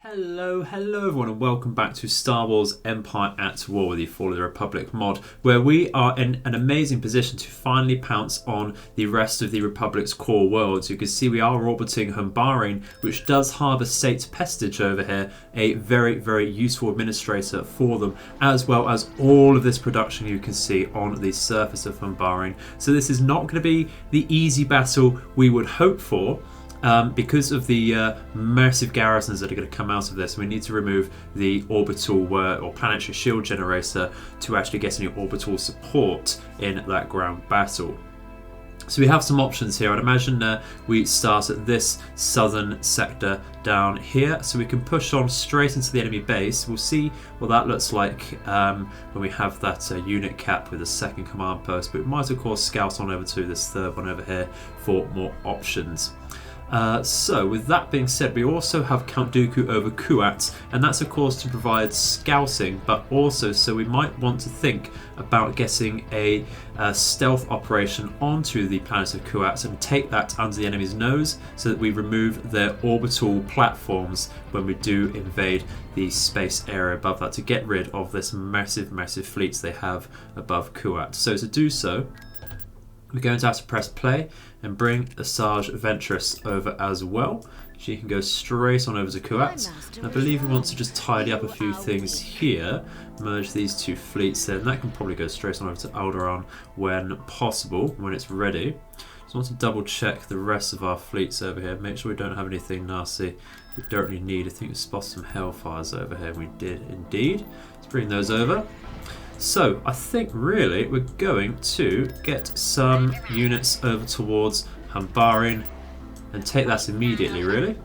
Hello everyone, and welcome back to Star Wars Empire at War with the Fall of the Republic mod, where we are in an amazing position to finally pounce on the rest of the Republic's core worlds. You can see we are orbiting Humbarine, which does harbour Sate Pestage over here, a very useful administrator for them, as well as all of this production you can see on the surface of Humbarine. So this is not going to be the easy battle we would hope for. Because of the massive garrisons that are going to come out of this, we need to remove the orbital or planetary shield generator to actually get any orbital support in that ground battle. So we have some options here. I'd imagine we start at this southern sector down here, so we can push on straight into the enemy base. We'll see what that looks like when we have that unit cap with a second command post, but we might of course scout on over to this third one over here for more options. So with that being said, we also have Count Dooku over Kuat, and that's of course to provide scouting, but also so we might want to think about getting a stealth operation onto the planet of Kuat and take that under the enemy's nose so that we remove their orbital platforms when we do invade the space area above that, to get rid of this massive fleets they have above Kuat. So to do so, we're going to have to press play and bring Asajj Ventress over as well. She can go straight on over to Kuat. I believe we want to just tidy up a few things here, merge these two fleets there, and that can probably go straight on over to Alderaan when possible, when it's ready. Just want to double check the rest of our fleets over here, make sure we don't have anything nasty we don't really need. I think we spotted some Hellfires over here, we did indeed. Let's bring those over. So I think really we're going to get some units over towards Humbarine and take that immediately, really.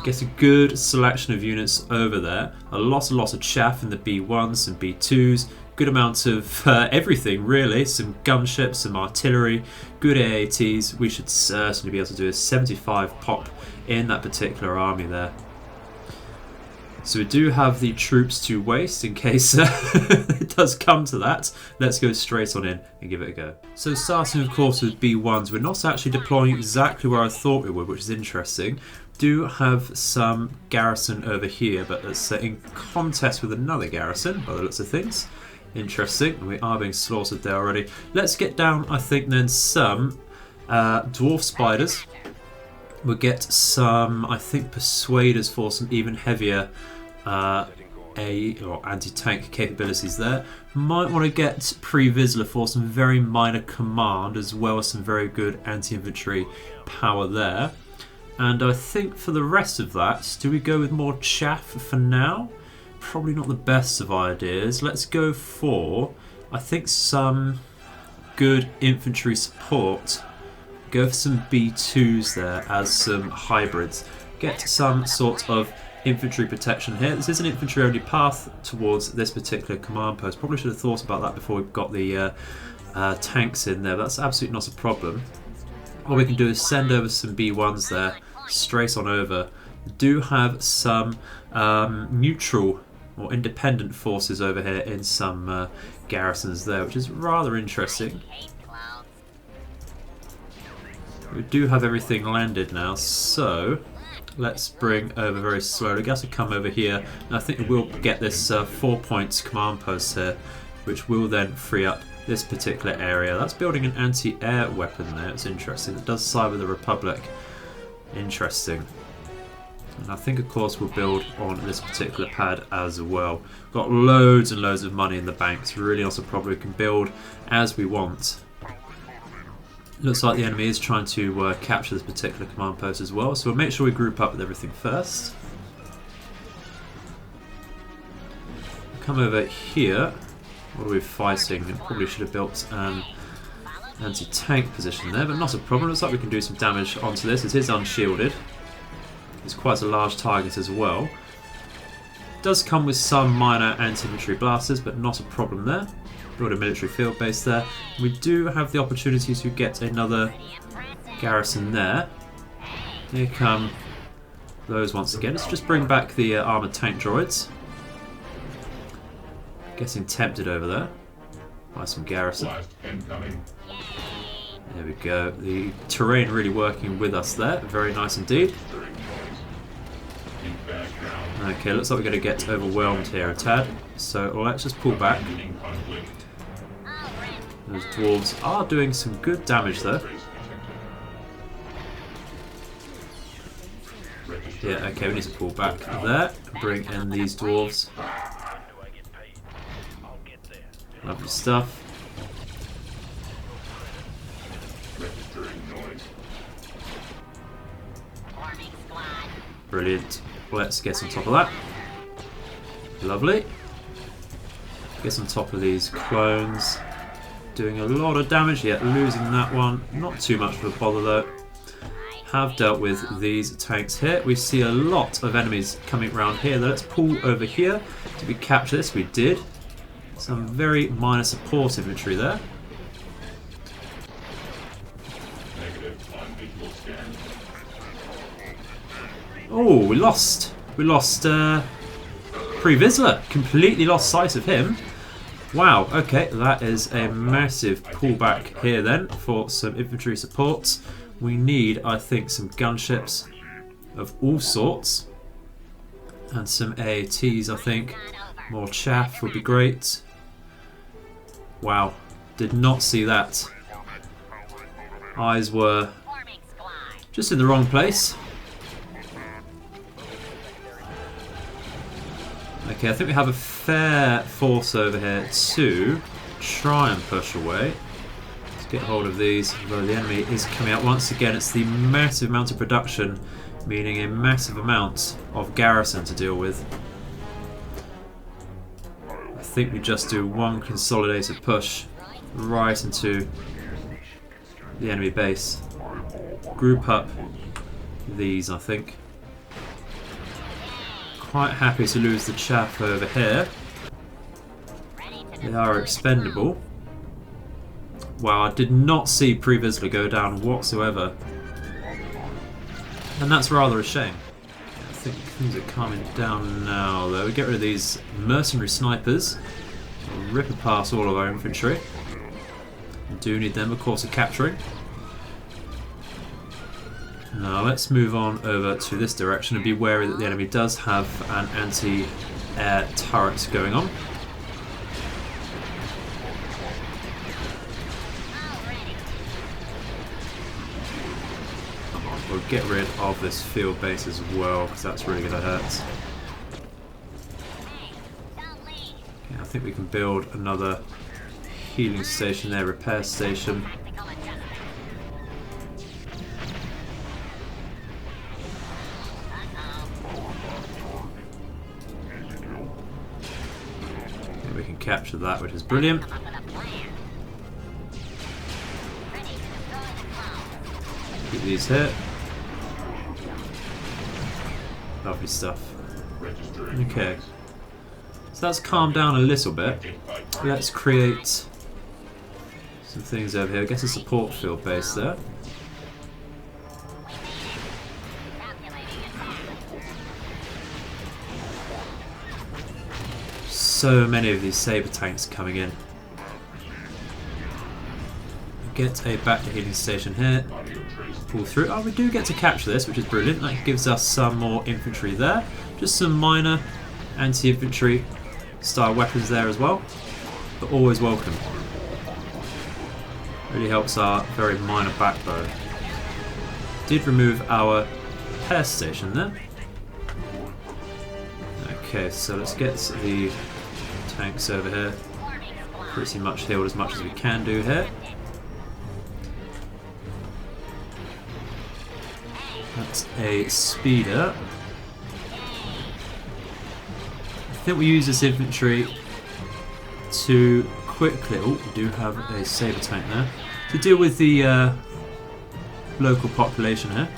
Get a good selection of units over there. A lot of chaff in the B1s, some B2s, good amount of everything really. Some gunships, some artillery, good AATs. We should certainly be able to do a 75 pop in that particular army there. So we do have the troops to waste in case it does come to that. Let's go straight on in and give it a go. So starting of course with B1s, we're not actually deploying exactly where I thought we would, which is interesting. Do have some garrison over here, but it's in contest with another garrison by the looks of things. Interesting, we are being slaughtered there already. Let's get down, I think then, some dwarf spiders. We'll get some, I think, persuaders for some even heavier anti-tank capabilities there. Might want to get Pre-Vizsla for some very minor command, as well as some very good anti-infantry power there. And I think for the rest of that, do we go with more chaff for now? Probably not the best of ideas. Let's go for, I think, some good infantry support. Go for some B2s there as some hybrids. Get some sort of infantry protection here. This is an infantry only path towards this particular command post. Probably should have thought about that before we've got the tanks in there. But that's absolutely not a problem. What we can do is send over some B1s there, straight on over. We do have some neutral or independent forces over here in some garrisons there, which is rather interesting. We do have everything landed now, so let's bring over very slowly. I guess we'll come over here, and I think we'll get this 4 points command post here, which will then free up this particular area. That's building an anti-air weapon there. It's interesting. It does side with the Republic. Interesting. And I think, of course, we'll build on this particular pad as well. Got loads and loads of money in the bank. It's really not a problem. We can build as we want. Looks like the enemy is trying to capture this particular command post as well, so we'll make sure we group up with everything first. Come over here. What are we fighting? Probably should have built an anti-tank position there, but not a problem. Looks like we can do some damage onto this. It is unshielded. It's quite a large target as well. Does come with some minor anti-infantry blasters, but not a problem there. Build a military field base there. We do have the opportunity to get another garrison there. Here come those once again. Let's just bring back the armoured tank droids. Getting tempted over there by some garrison. There we go. The terrain really working with us there. Very nice indeed. Okay, looks like we're going to get overwhelmed here a tad. So let's just pull back. Those dwarves are doing some good damage though. Yeah, okay, we need to pull back there. Bring in these dwarves. Lovely stuff. Brilliant. Let's get on top of that. Lovely. Get on top of these clones. Doing a lot of damage, yet losing that one. Not too much of a bother though. Have dealt with these tanks here. We see a lot of enemies coming around here. Let's pull over here. Did we capture this? We did. Some very minor support infantry there. Oh, we lost. We lost Pre-Vizsla. Completely lost sight of him. Wow, okay, that is a massive pullback here then for some infantry support. We need, I think, some gunships of all sorts. And some AATs, I think. More chaff would be great. Wow, did not see that. Eyes were just in the wrong place. Okay, I think we have a fair force over here to try and push away. Let's get hold of these. Although the enemy is coming out once again, it's the massive amount of production, meaning a massive amount of garrison to deal with. I think we just do one consolidated push right into the enemy base. Group up these, I think. Quite happy to lose the chaff over here. They are expendable. Wow, I did not see Pre-Vizsla go down whatsoever. And that's rather a shame. I think things are calming down now though. We get rid of these mercenary snipers. We'll rip apart all of our infantry. We do need them, of course, of capturing. Now let's move on over to this direction and be wary that the enemy does have an anti-air turret going on. We'll get rid of this field base as well because that's really going to hurt. Okay, I think we can build another healing station there, repair station. We can capture that, which is brilliant. Keep these here. Lovely stuff. Okay. So that's calmed down a little bit. Let's create some things over here. I guess a support field base there. So many of these saber tanks coming in. Get a back to healing station here. Pull through. Oh, we do get to capture this, which is brilliant. That gives us some more infantry there. Just some minor anti-infantry style weapons there as well. But always welcome. Really helps our very minor backbone. Did remove our repair station there. Okay, so let's get the tanks over here. Pretty much healed as much as we can do here. That's a speeder. I think we use this infantry to quickly... Oh, we do have a saber tank there. To deal with the local population here.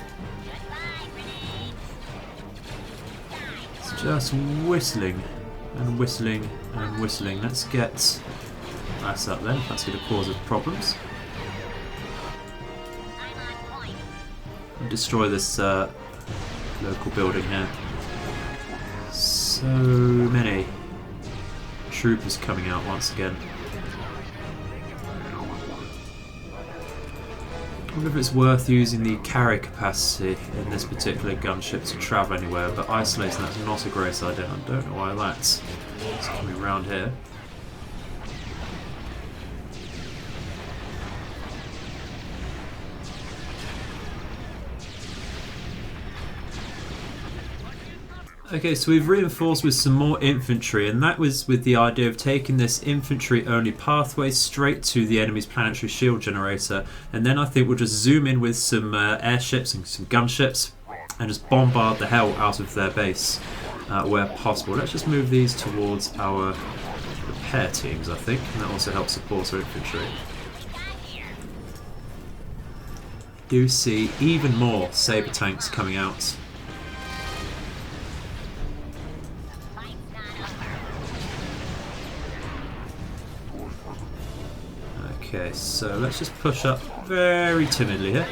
It's just whistling and whistling and whistling. Let's get that up then, if that's going to cause us problems. Destroy this local building here. So many troopers coming out once again. wonder if it's worth using the carry capacity in this particular gunship to travel anywhere, but isolating that's not a great idea. I don't know why that's coming around here. Okay, so we've reinforced with some more infantry, and that was with the idea of taking this infantry-only pathway straight to the enemy's planetary shield generator, and then I think we'll just zoom in with some airships and some gunships and just bombard the hell out of their base where possible. Let's just move these towards our repair teams, I think, and that also helps support our infantry. Do see even more saber tanks coming out. Okay, so let's just push up very timidly here,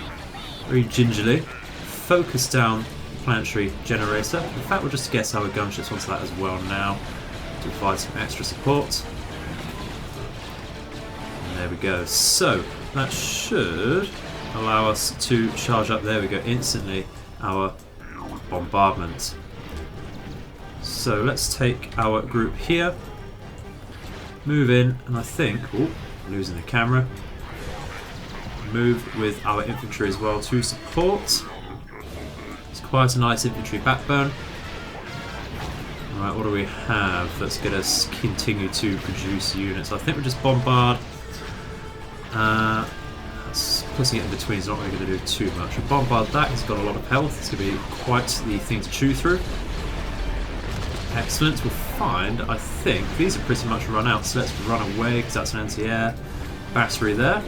very gingerly, focus down the planetary generator. In fact, we'll just get our gunships onto that as well now to provide some extra support. And there we go. So that should allow us to charge up, there we go, instantly our bombardment. So let's take our group here, move in, and I think, oh, losing the camera, move with our infantry as well to support. It's quite a nice infantry backbone. Alright, what do we have that's going to continue to produce units? I think we'll just bombard. Putting it in between is not really going to do too much. We'll bombard that, it's got a lot of health, it's going to be quite the thing to chew through. Excellent, we'll find, I think, these are pretty much run out, so let's run away because that's an anti-air battery there.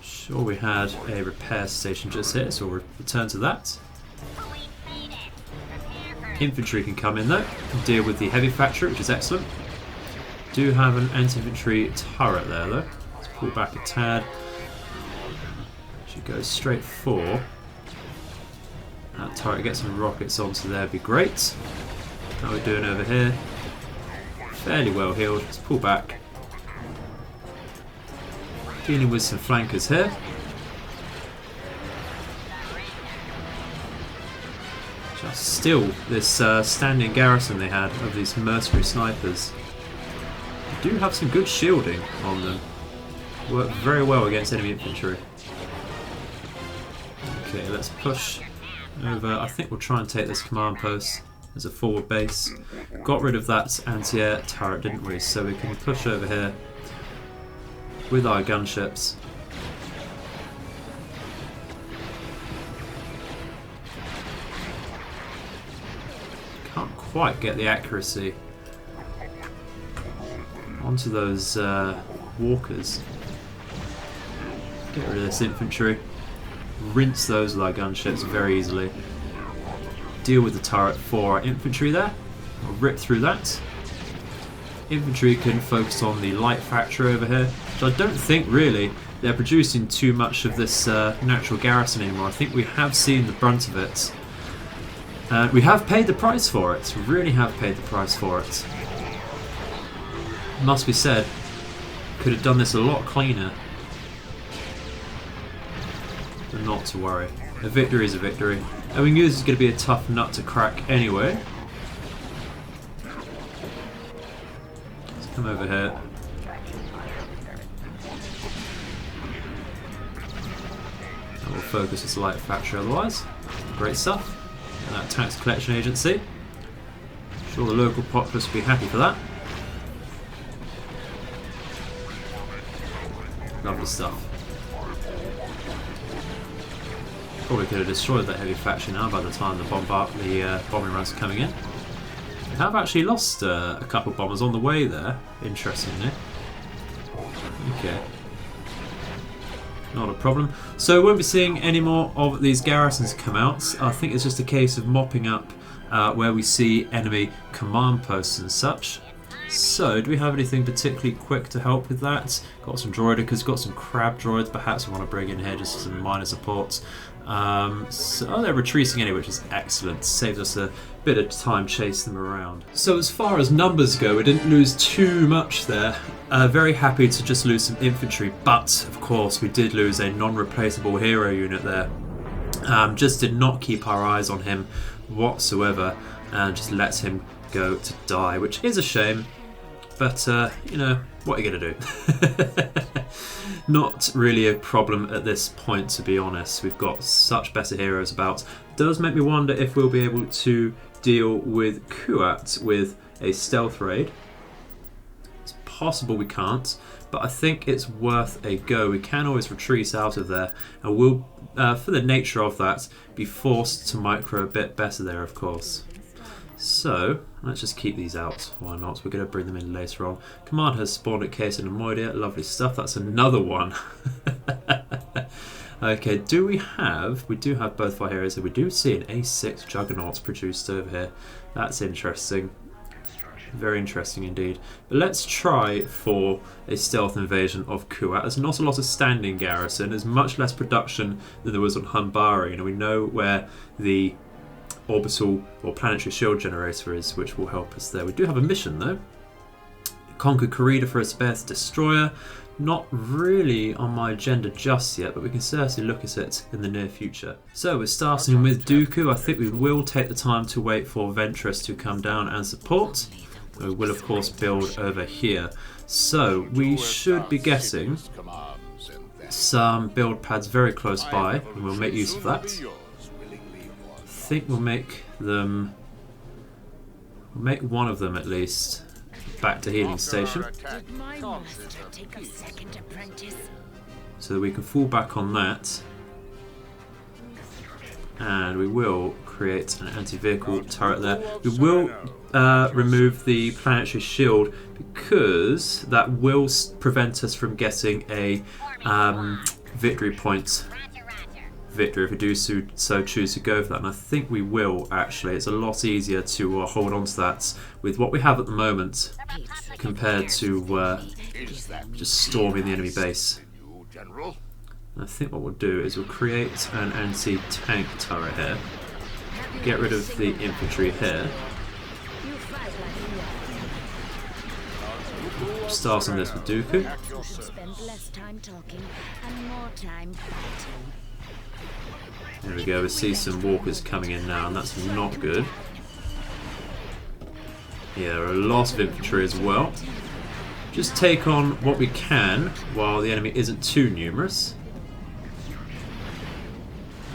Sure, we had a repair station just here, so we'll return to that. Infantry can come in though and deal with the heavy factory, which is excellent. Do have an anti-infantry turret there though. Let's pull back a tad. Should go straight for. That turret gets some rockets onto there, be great. How are we doing over here? Fairly well healed. Let's pull back. Dealing with some flankers here. Just still this standing garrison they had of these mercenary snipers. They do have some good shielding on them. Work very well against enemy infantry. Okay, let's push over. I think we'll try and take this command post as a forward base. Got rid of that anti-air turret, didn't we? So we can push over here with our gunships. Can't quite get the accuracy onto those walkers. Get rid of this infantry. Rinse those with our gunships very easily. Deal with the turret for our infantry there. We'll rip through that. Infantry can focus on the light factory over here, which I don't think really they're producing too much of this natural garrison anymore. I think we have seen the brunt of it. We have paid the price for it. We really have paid the price for it. Must be said, could have done this a lot cleaner. But not to worry. A victory is a victory. And we knew this was going to be a tough nut to crack anyway. Let's come over here. And we'll focus this light factory otherwise. Great stuff. And that tax collection agency. I'm sure the local populace will be happy for that. Lovely stuff. Probably could have destroyed that heavy factory now by the time the bombing runs are coming in. We have actually lost a couple of bombers on the way there, interestingly. Okay. Not a problem. So we won't be seeing any more of these garrisons come out. I think it's just a case of mopping up where we see enemy command posts and such. So, do we have anything particularly quick to help with that? Got some droidicas, got some crab droids perhaps we want to bring in here just as some minor supports. So they're retreating anyway, which is excellent. Saves us a bit of time chasing them around. So as far as numbers go, we didn't lose too much there. Very happy to just lose some infantry, but of course we did lose a non-replaceable hero unit there. Just did not keep our eyes on him whatsoever and just let him go to die, which is a shame. But, you know, what are you going to do? Not really a problem at this point, to be honest. We've got such better heroes about. Does make me wonder if we'll be able to deal with Kuat with a stealth raid. It's possible we can't, but I think it's worth a go. We can always retreat out of there, and we'll, for the nature of that, be forced to micro a bit better there, of course. So, let's just keep these out. Why not? We're going to bring them in later on. Command has spawned at Case and Amoidia. Lovely stuff. That's another one. Okay, do we have... We do have both of our heroes here. We do see an A6 Juggernaut produced over here. That's interesting. Very interesting indeed. But let's try for a stealth invasion of Kuat. There's not a lot of standing garrison. There's much less production than there was on Humbarine. And we know where the orbital or planetary shield generator is, which will help us there. We do have a mission though. Conquer Corrida for a Space Destroyer. Not really on my agenda just yet, but we can certainly look at it in the near future. So we're starting with Dooku. I think we will take the time to wait for Ventress to come down and support. We will of course build over here. So we should be getting some build pads very close by, and we'll make use of that. I think we'll make them, make one of them at least back to healing station, so that we can fall back on that, and we will create an anti-vehicle turret there. We will remove the planetary shield because that will prevent us from getting a victory point victory if we do so choose to go for that, and I think we will actually. It's a lot easier to hold on to that with what we have at the moment compared to just storming the enemy base. And I think what we'll do is we'll create an anti-tank turret here, get rid of the infantry here, start on this with Dooku. There we go, we see some walkers coming in now, and that's not good. Yeah, there are a lot of infantry as well. Just take on what we can while the enemy isn't too numerous.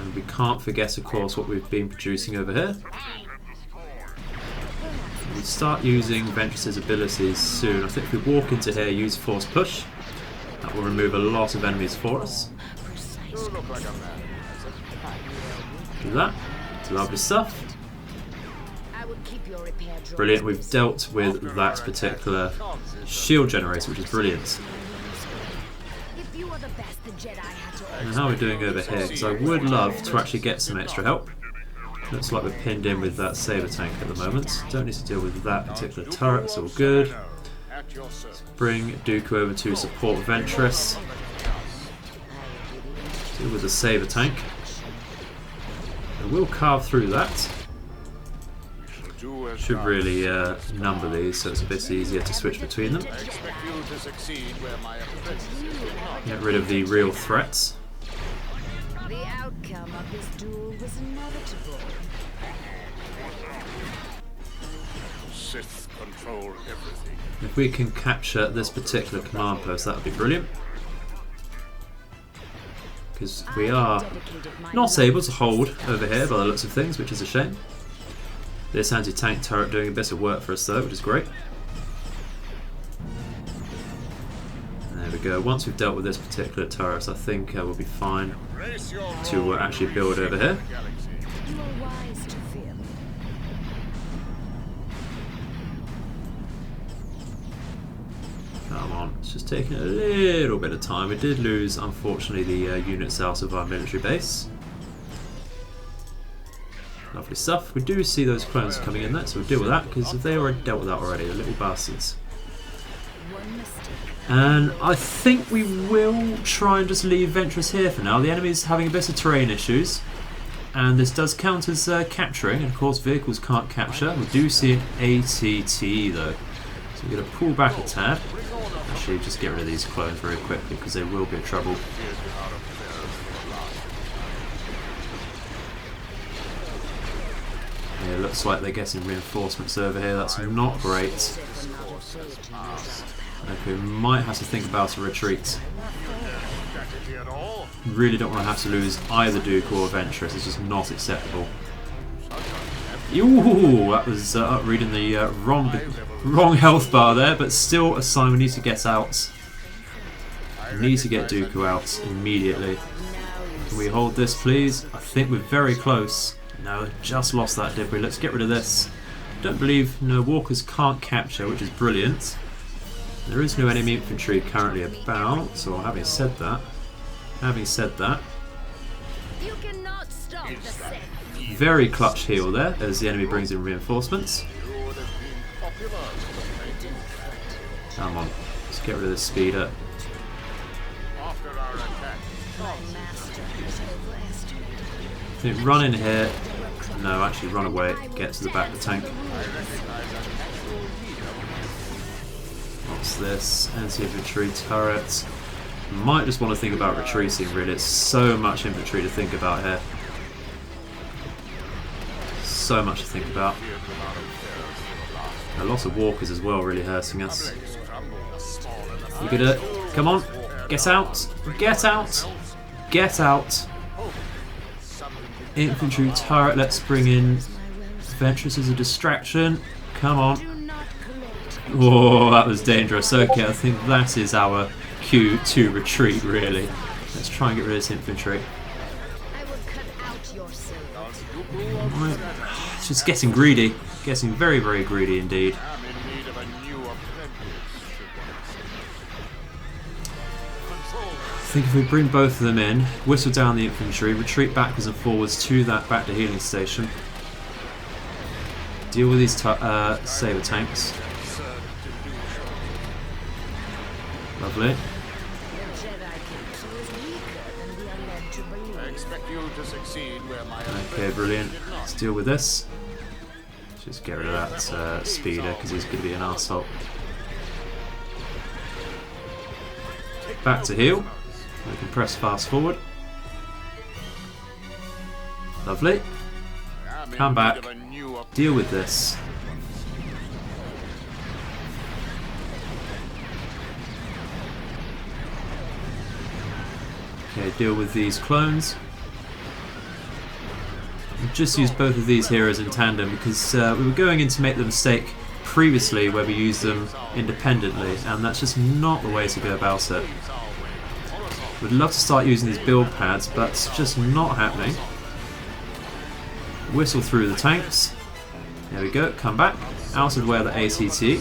And we can't forget, of course, what we've been producing over here. We start using Ventress's abilities soon. I think if we walk into here, use Force Push, that will remove a lot of enemies for us. Do that. Lovely stuff. Brilliant. We've dealt with that particular shield generator, which is brilliant. And how are we doing over here? Because I would love to actually get some extra help. Looks like we're pinned in with that saber tank at the moment. Don't need to deal with that particular turret. It's all good. Let's bring Dooku over to support Ventress. Deal with the saber tank. We'll carve through that. Should really number these so it's a bit easier to switch between them. Get rid of the real threats. The outcome of this duel was inevitable. Sith control everything. If we can capture this particular command post, that would be brilliant. Because we are not able to hold over here by the looks of things, which is a shame. This anti-tank turret doing a bit of work for us though, which is great. There we go. Once we've dealt with this particular turret, I think we'll be fine to actually build over here. Come on, it's just taking a little bit of time. We did lose, unfortunately, the units out of our military base. Lovely stuff. We do see those clones coming in there, so we'll deal with that, because if they already dealt with that already, the little bastards. And I think we will try and just leave Ventress here for now. The enemy's having a bit of terrain issues. And this does count as capturing. And of course, vehicles can't capture. We do see an ATT though. So we're going to pull back a tad. Actually, just get rid of these clones very quickly because they will be in trouble. Yeah, it looks like they're getting reinforcements over here. That's not great. Okay, we might have to think about a retreat. Really don't want to have to lose either Duke or Ventress. It's just not acceptable. Ooh, that was reading the wrong health bar there, but still a sign we need to get out. We need to get Dooku out immediately. Can we hold this, please? I think we're very close. No, just lost that, did we? Let's get rid of this. Don't believe walkers can't capture, which is brilliant. There is no enemy infantry currently about, so having said that, You cannot stop the Sith. very clutch heal there as the enemy brings in reinforcements. Come on, let's get rid of this speeder. I think run in here. No, actually run away. Get to the back of the tank. What's this? Anti-infantry turrets. Might just want to think about retreating, really. It's so much infantry to think about here. So much to think about. A lot of walkers as well, really hurting us. You gonna... Come on! Get out! Get out! Get out! Infantry turret, let's bring in Ventress as a distraction. Come on. Whoa, that was dangerous. Okay, I think that is our cue to retreat, really. Let's try and get rid of this infantry. Right. It's just getting greedy. Getting very, very greedy indeed. I think if we bring both of them in, whistle down the infantry, retreat backwards and forwards to that back to healing station. Deal with these saber tanks. Lovely. Okay, brilliant. Let's deal with this. Just get rid of that speeder because he's going to be an arsehole. Back to heal. We can press fast forward. Lovely. Come back. Deal with this. Okay, deal with these clones. We'll just use both of these heroes in tandem because we were going in to make the mistake previously where we used them independently, and that's just not the way to go about it. We'd love to start using these build pads, but it's just not happening. Whistle through the tanks. There we go, come back. Out of the way of the ATT.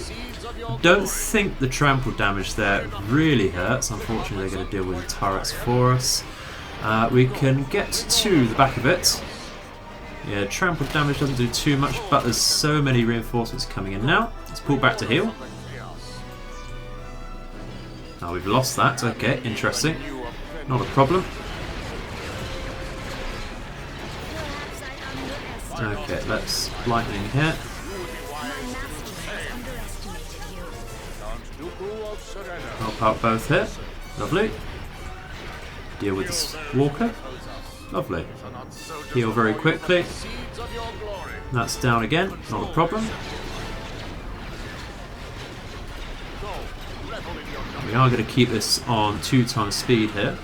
Don't think the trample damage there really hurts. Unfortunately, they're going to deal with the turrets for us. We can get to the back of it. Yeah, trample damage doesn't do too much, but there's so many reinforcements coming in now. Let's pull back to heal. Now we've lost that. Okay, interesting. Not a problem. Okay, let's lightning here. Help out both here. Lovely. Deal with this walker. Lovely. Heal very quickly. That's down again. Not a problem. We are going to keep this on 2x speed here.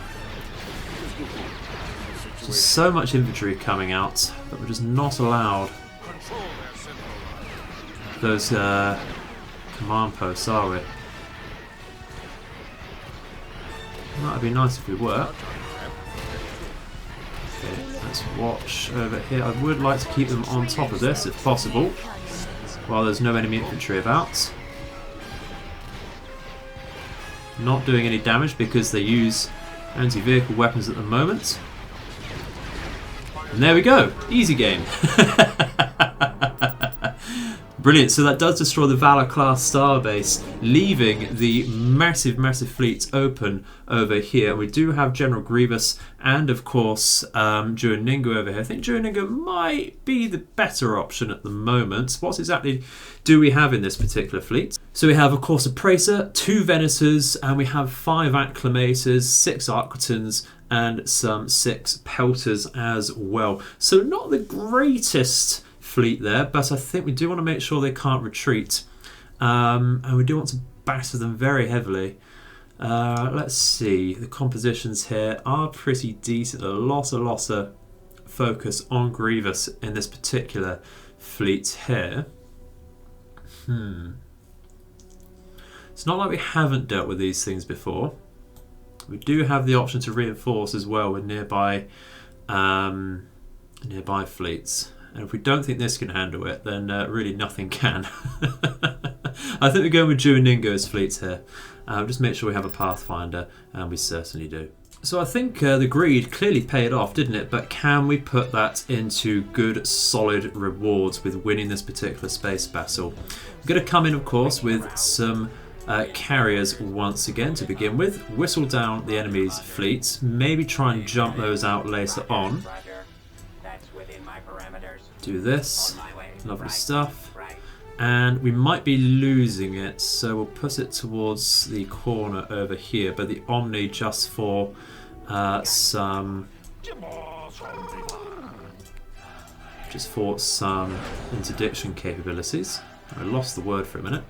There's so much infantry coming out that we're just not allowed those command posts, are we? That'd be nice if we were. Okay, let's watch over here. I would like to keep them on top of this if possible, while there's no enemy infantry about. Not doing any damage because they use anti-vehicle weapons at the moment. And there we go, easy game. Brilliant. So that does destroy the Valor class starbase, leaving the massive, massive fleet open over here. We do have General Grievous and, of course, Duoningo over here. I think Duoningo might be the better option at the moment. What exactly do we have in this particular fleet? So we have, of course, a Praetor, 2 Venators, and we have 5 Acclamators, 6 Arquitans, and some 6 Pelters as well. So not the greatest fleet there, but I think we do want to make sure they can't retreat, and we do want to batter them very heavily. Let's see, the compositions here are pretty decent. A lot of focus on Grievous in this particular fleet here. It's not like we haven't dealt with these things before. We do have the option to reinforce as well with nearby fleets. And if we don't think this can handle it, then really nothing can. I think we're going with Duoningo's fleets here. Just make sure we have a Pathfinder, and we certainly do. So I think the greed clearly paid off, didn't it? But can we put that into good, solid rewards with winning this particular space battle? We're going to come in, of course, with some carriers once again to begin with. Whistle down the enemy's fleets. Maybe try and jump those out later on. Do this. Lovely stuff. And we might be losing it, so we'll put it towards the corner over here, but the Omni just for some interdiction capabilities. I lost the word for a minute.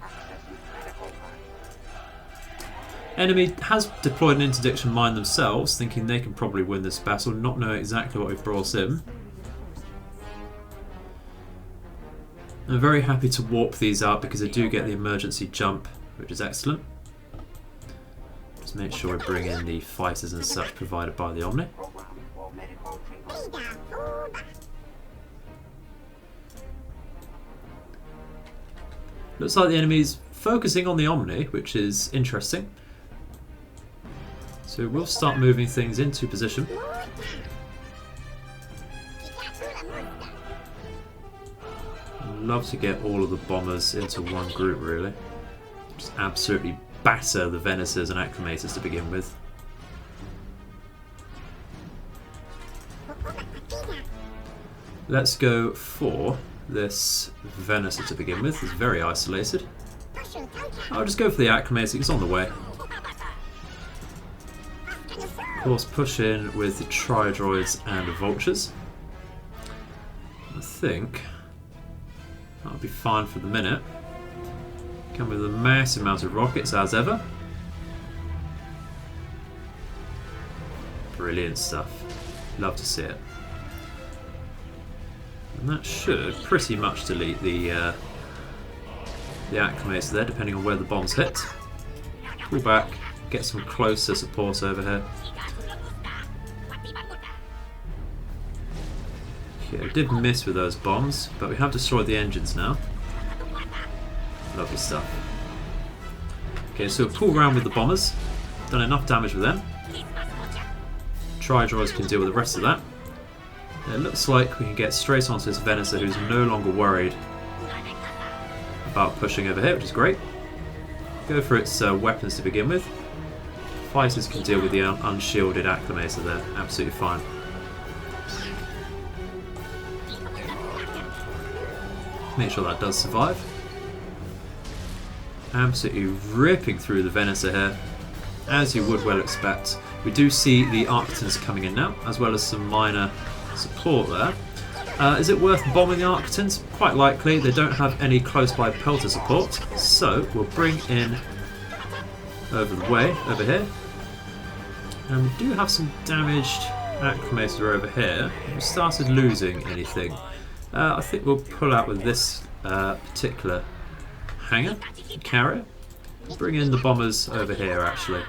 Enemy has deployed an interdiction mine themselves, thinking they can probably win this battle, not knowing exactly what we've brought in. I'm very happy to warp these out because I do get the emergency jump, which is excellent. Just make sure we bring in the fighters and such provided by the Omni. Looks like the enemy's focusing on the Omni, which is interesting. So we'll start moving things into position. Love to get all of the bombers into one group, really. Just absolutely batter the Venators and Acclamators to begin with. Let's go for this Venator to begin with. It's very isolated. I'll just go for the Acclamator, it's on the way. Of course, push in with the Tri-Droids and the Vultures. I think that'll be fine for the minute. Come with a massive amount of rockets as ever. Brilliant stuff. Love to see it. And that should pretty much delete the Acclamator there, depending on where the bombs hit. Pull back, get some closer support over here. Okay, we did miss with those bombs, but we have destroyed the engines now. Lovely stuff. Okay, so we'll pull around with the bombers. Done enough damage with them. Tri-Droids can deal with the rest of that. It looks like we can get straight onto this Venator, who's no longer worried about pushing over here, which is great. Go for its weapons to begin with. Fighters can deal with the unshielded Acclamator there, absolutely fine. Make sure that does survive. Absolutely ripping through the Venator here, as you would well expect. We do see the Arquitans coming in now, as well as some minor support there. Is it worth bombing the Arquitans? Quite likely. They don't have any close by Pelter support, so we'll bring in over the way, over here. And we do have some damaged Acclamator over here. We started losing anything. I think we'll pull out with this particular hangar, carrier. Bring in the bombers over here, actually.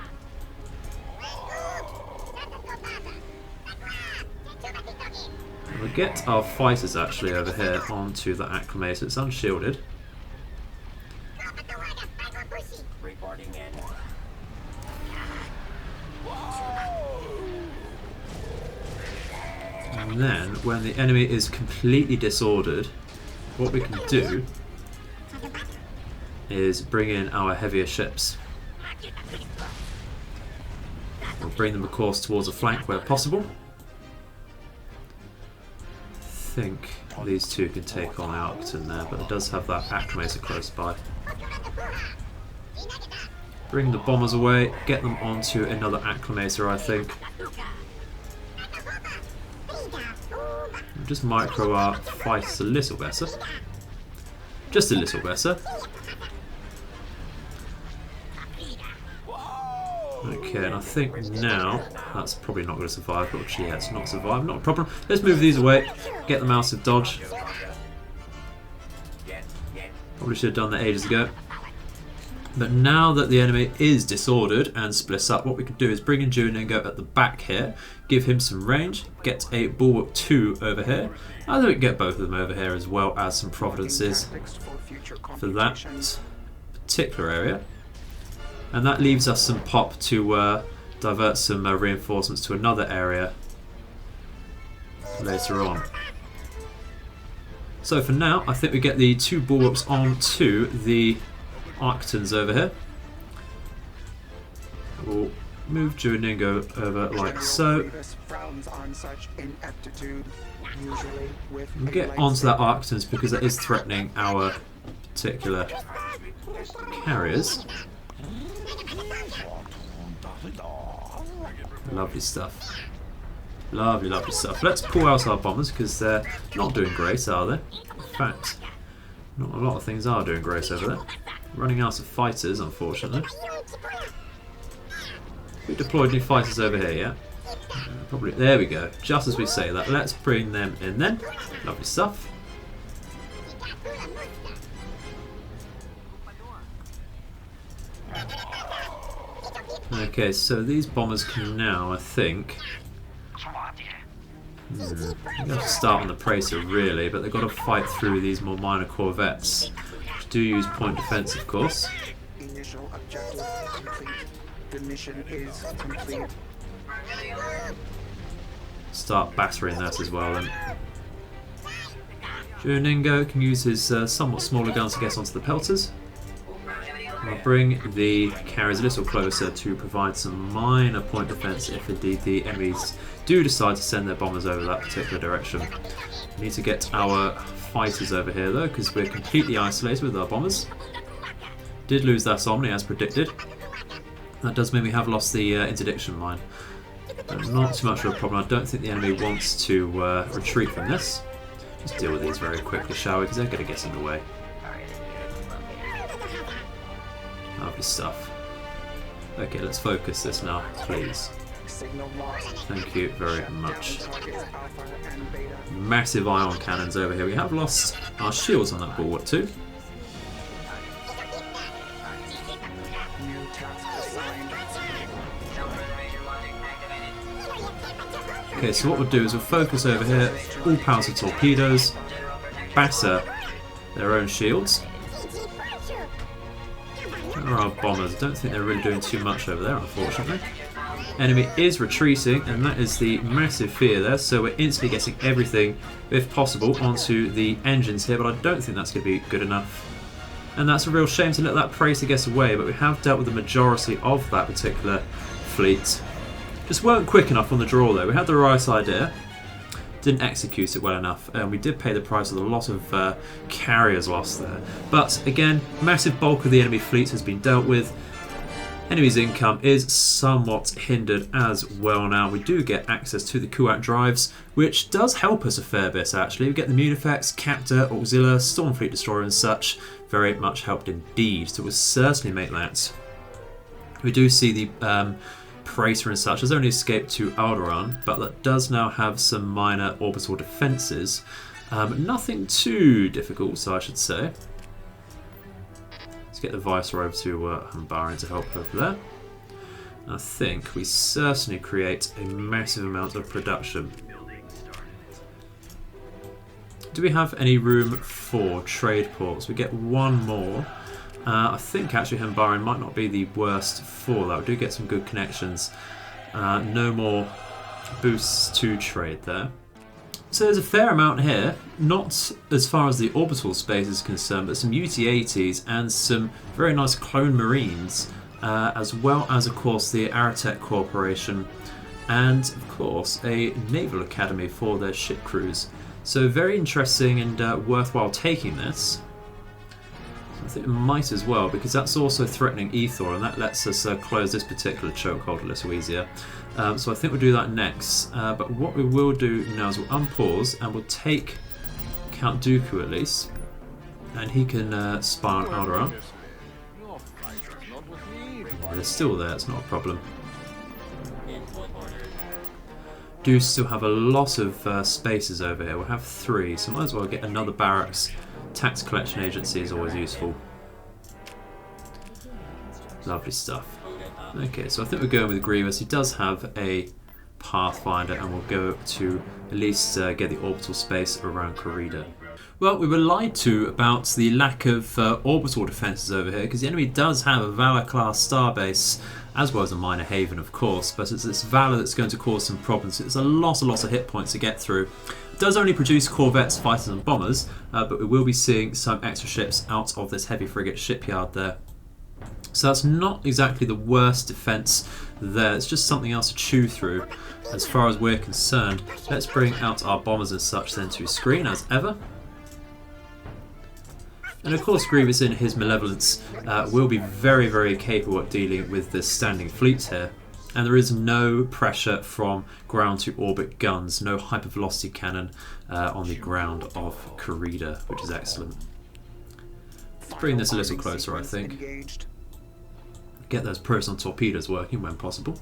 And we'll get our fighters actually over here onto the Acclamator. It's unshielded. And then, when the enemy is completely disordered, what we can do is bring in our heavier ships. We'll bring them, of course, towards a flank where possible. I think these two can take on the Arcton there, but it does have that acclimator close by. Bring the bombers away, get them onto another acclimator, I think. We'll just micro our fighters a little better. Just a little better. Okay, and I think now that's probably not going to survive, but yeah, it's not survive, not a problem. Let's move these away, get them out of dodge. Probably should have done that ages ago. But now that the enemy is disordered and splits up, what we can do is bring in Duoningo at the back here, give him some range, get a Bulwark 2 over here. I think we can get both of them over here as well as some Providences for that particular area. And that leaves us some pop to divert some reinforcements to another area later on. So for now, I think we get the 2 Bulwarks onto the Arctons over here. We'll move Duoningo over like so. We'll get onto that Arctons because it is threatening our particular carriers. Lovely stuff. Lovely, lovely stuff. Let's pull out our bombers because they're not doing great, are they? In fact, not a lot of things are doing great over there. Running out of fighters, unfortunately. We deployed new fighters over here, yeah? Probably. There we go. Just as we say that. Let's bring them in then. Lovely stuff. Okay, so these bombers can now, I think... They have to start on the Praetor really, but they've got to fight through these more minor corvettes, which do use point defense, of course. Initial objective complete. The mission is complete. Start battering that as well then. Duoningo can use his somewhat smaller guns to get onto the pelters. I'll bring the carriers a little closer to provide some minor point defense if indeed the enemies do decide to send their bombers over that particular direction. We need to get our fighters over here though, because we're completely isolated with our bombers. Did lose that Omni as predicted. That does mean we have lost the interdiction mine. But not too much of a problem. I don't think the enemy wants to retreat from this. Just deal with these very quickly, shall we, because they're going to get in the way. Lovely stuff. Okay, let's focus this now, please. Thank you very much. Massive ion cannons over here. We have lost our shields on that bulwark too. Okay, so what we'll do is we'll focus over here, all power to torpedoes, batter their own shields. There are our bombers. I don't think they're really doing too much over there, unfortunately. Enemy is retreating, and that is the massive fear there, so we're instantly getting everything, if possible, onto the engines here, but I don't think that's going to be good enough. And that's a real shame to let that Praetor get away, but we have dealt with the majority of that particular fleet. Just weren't quick enough on the draw though. We had the right idea, didn't execute it well enough, and we did pay the price with a lot of carriers lost there. But again, massive bulk of the enemy fleet has been dealt with. Enemy's income is somewhat hindered as well now. We do get access to the Kuat drives, which does help us a fair bit actually. We get the Munifex, Captor, Auxilia, Stormfleet Destroyer and such. Very much helped indeed, so it will certainly make that. We do see the Praetor and such has only escaped to Alderaan, but that does now have some minor orbital defences. Nothing too difficult, so I should say. Let's get the Viceroy over to Humbarine to help over there. I think we certainly create a massive amount of production. Do we have any room for trade ports? We get one more. I think actually Humbarine might not be the worst for that. We do get some good connections. No more boosts to trade there. So there's a fair amount here, not as far as the orbital space is concerned, but some UT-80s and some very nice clone marines, as well as, of course, the Aratech Corporation, and, of course, a naval academy for their ship crews. So very interesting and worthwhile taking this. I think it might as well, because that's also threatening Ethor, and that lets us close this particular chokehold a little easier. So I think we'll do that next. But what we will do now is we'll unpause and we'll take Count Dooku at least, and he can spy on Alderaan. They're still there, it's not a problem. Do still have a lot of spaces over here. We'll have 3, so might as well get another barracks. Tax collection agency is always useful. Lovely stuff. Okay, so I think we're going with Grievous. He does have a Pathfinder, and we'll go to at least get the orbital space around Corrida. Well, we were lied to about the lack of orbital defences over here, because the enemy does have a Valor class starbase, as well as a minor haven, of course, but it's this Valor that's going to cause some problems. It's a lot of hit points to get through. It does only produce corvettes, fighters and bombers, but we will be seeing some extra ships out of this heavy frigate shipyard there. So that's not exactly the worst defence there, it's just something else to chew through as far as we're concerned. Let's bring out our bombers and such then to screen as ever. And of course Grievous in his malevolence will be very capable at dealing with the standing fleets here. And there is no pressure from ground to orbit guns, no hypervelocity cannon on the ground of Corrida, which is excellent. Let's bring this a little closer, I think. Get those proton torpedoes working when possible.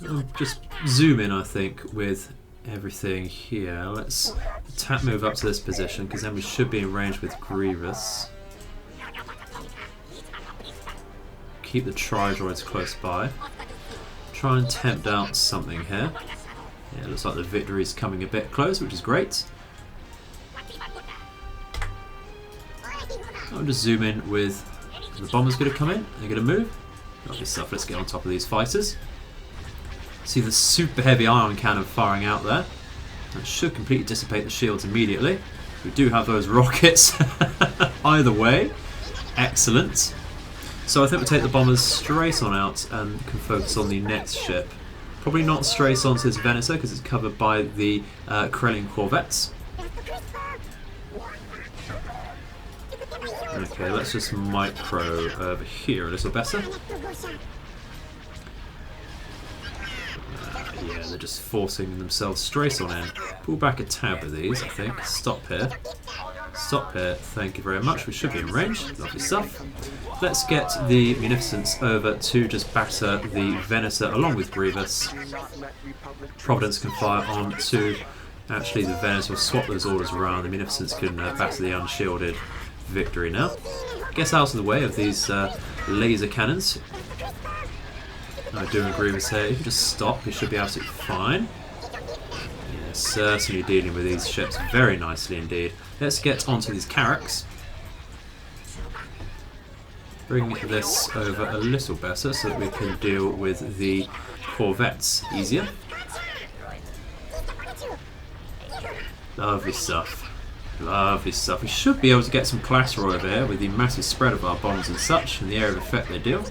I'll just zoom in, I think, with everything here. Let's tap move up to this position, because then we should be in range with Grievous. Keep the tri-droids close by. Try and tempt out something here. Yeah, it looks like the victory is coming a bit close, which is great. I'll just zoom in with the bombers going to come in. They're going to move. Lovely stuff. Let's get on top of these fighters. See the super heavy ion cannon firing out there. That should completely dissipate the shields immediately. We do have those rockets either way. Excellent. So I think we'll take the bombers straight on out and can focus on the next ship. Probably not straight onto this Venator because it's covered by the Corellian corvettes. Okay, let's just micro over here a little better. Yeah, they're just forcing themselves straight on in. Pull back a tab with these, I think. Stop here. Stop here. Thank you very much. We should be in range. Lovely stuff. Let's get the Munificence over to just batter the Venator along with Grievous. Providence can fire on to... Actually, the Venator will swap those orders around. The Munificence can batter the Unshielded Victory now. Get out of the way of these laser cannons. I do agree with here. If you just stop, you should be absolutely fine. Yeah, certainly dealing with these ships very nicely indeed. Let's get onto these Carracks. Bring this over a little better so that we can deal with the Corvettes easier. Lovely stuff. Lovely stuff. We should be able to get some collateral over here with the massive spread of our bombs and such and the area of effect they deal.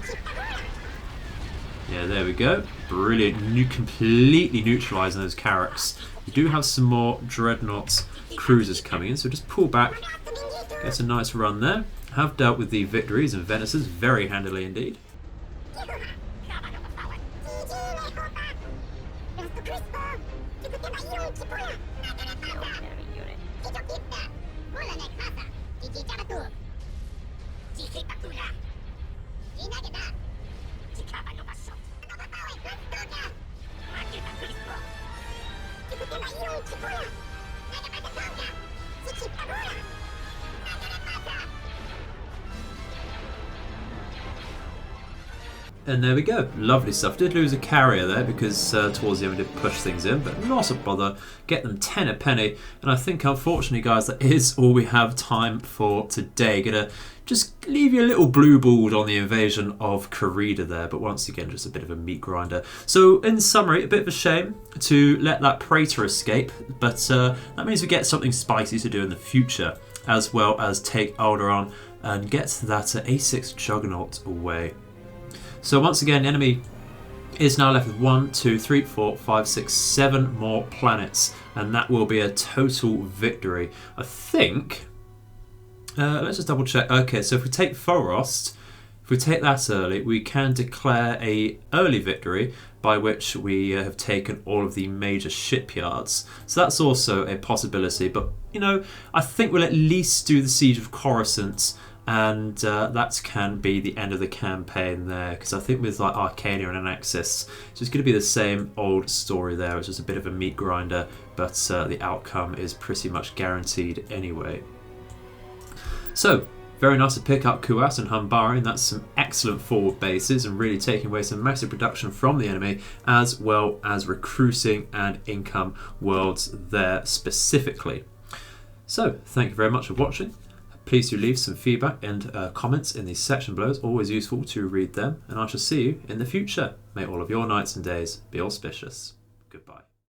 Yeah, there we go. Brilliant. Completely neutralising those Carracks. We do have some more Dreadnought cruisers coming in, so just pull back. Get a nice run there. Have dealt with the Victories and Venators very handily indeed. And there we go, lovely stuff. Did lose a carrier there because towards the end we did push things in, but not a bother. Get them 10 a penny, and I think unfortunately, guys, that is all we have time for today. Gonna just leave you a little blue balled on the invasion of Corrida there, but once again, just a bit of a meat grinder. So in summary, a bit of a shame to let that Praetor escape, but that means we get something spicy to do in the future, as well as take Alderaan and get that A6 Juggernaut away. So once again, the enemy is now left with 1, 2, 3, 4, 5, 6, 7 more planets, and that will be a total victory. I think. Let's just double check. Okay, so if we take Forost, if we take that early, we can declare a early victory by which we have taken all of the major shipyards. So that's also a possibility. But you know, I think we'll at least do the siege of Coruscant. And that can be the end of the campaign there, because I think with like Arcania and Anaxis, it's just going to be the same old story there. It's just a bit of a meat grinder, but the outcome is pretty much guaranteed anyway. So, very nice to pick up Kuat and Humbarine. That's some excellent forward bases and really taking away some massive production from the enemy, as well as recruiting and income worlds there specifically. So, thank you very much for watching. Please do leave some feedback and comments in the section below. It's always useful to read them, and I shall see you in the future. May all of your nights and days be auspicious. Goodbye.